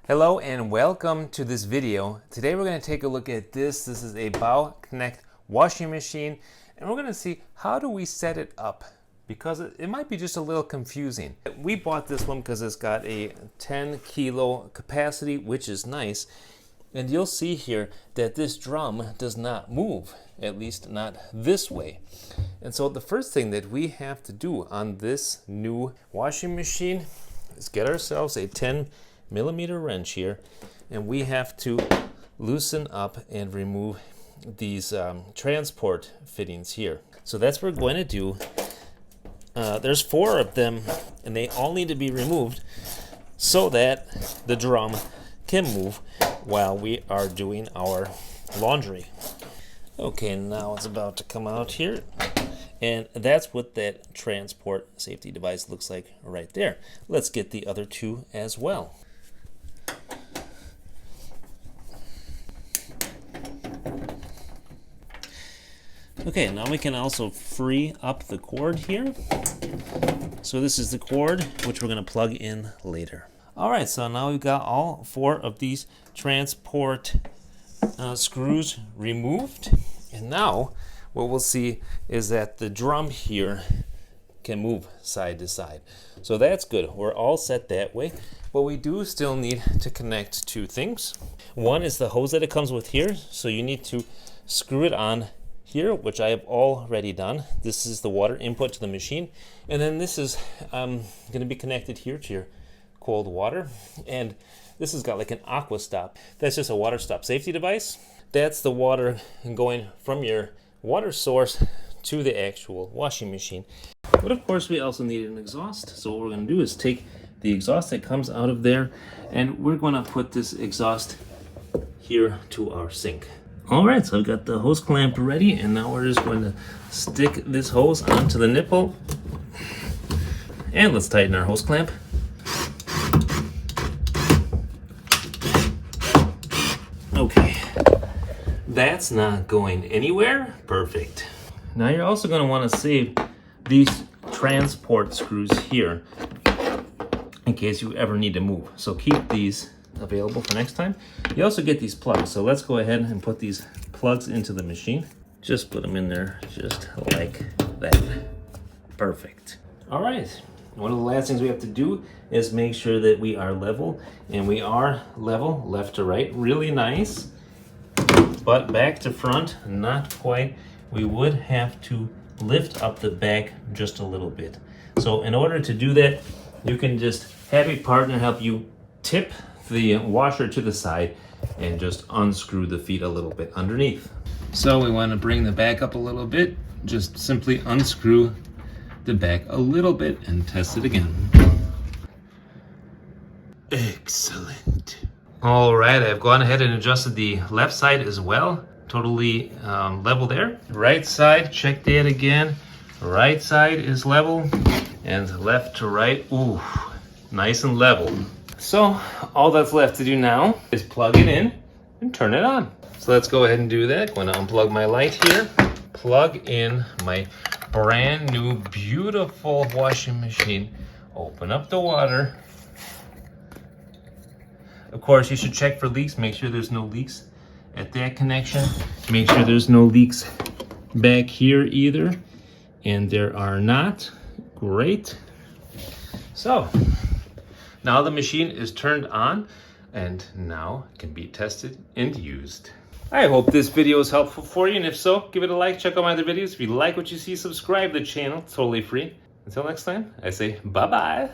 Hello and welcome to this video. Today we're going to take a look at this. This is a Bauknecht washing machine, and we're going to see how do we set it up, because it might be just a little confusing. We bought this one because it's got a 10 kilo capacity, which is nice. And you'll see here that this drum does not move, at least not this way. And so the first thing that we have to do on this new washing machine is get ourselves a 10mm wrench here, and we have to loosen up and remove these transport fittings here. So that's what we're going to do. There's 4 of them, and they all need to be removed so that the drum can move while we are doing our laundry. Okay, now it's about to come out here, and that's what that transport safety device looks like right there. Let's get the other 2 as well. Okay, now we can also free up the cord here. So this is the cord, which we're going to plug in later. All right, so now we've got all 4 of these transport screws removed. And now what we'll see is that the drum here can move side to side. So that's good. We're all set that way. But we do still need to connect 2 things. One is the hose that it comes with here. So you need to screw it on here, which I have already done. This is the water input to the machine. And then this is going to be connected here to your cold water. And this has got like an aqua stop. That's just a water stop safety device. That's the water going from your water source to the actual washing machine. But of course we also need an exhaust. So what we're going to do is take the exhaust that comes out of there, and we're going to put this exhaust here to our sink. All right, so I've got the hose clamp ready, and now we're just going to stick this hose onto the nipple. And let's tighten our hose clamp. Okay, that's not going anywhere. Perfect. Now you're also going to want to save these transport screws here in case you ever need to move. So keep these available for next time. You also get these plugs, so let's go ahead and put these plugs into the machine. Just put them in there just like that. Perfect. All right, one of the last things we have to do is make sure that we are level, and we are level left to right. Really nice, but back to front, not quite. We would have to lift up the back just a little bit. So in order to do that, you can just have a partner help you tip the washer to the side and just unscrew the feet a little bit underneath. So we want to bring the back up a little bit. Just simply unscrew the back a little bit and test it again. Excellent. All right, I've gone ahead and adjusted the left side as well. Totally level there. Right side, check that again. Right side is level, and left to right, ooh, nice and level. So all that's left to do now is plug it in and turn it on. So let's go ahead and do that. I'm going to unplug my light here, plug in my brand new beautiful washing machine, open up the water. Of course, you should check for leaks. Make sure there's no leaks at that connection. Make sure there's no leaks back here either. And there are not. Great. So now the machine is turned on, and now it can be tested and used. I hope this video is helpful for you, and if so, give it a like, check out my other videos. If you like what you see, subscribe to the channel, it's totally free. Until next time, I say bye-bye.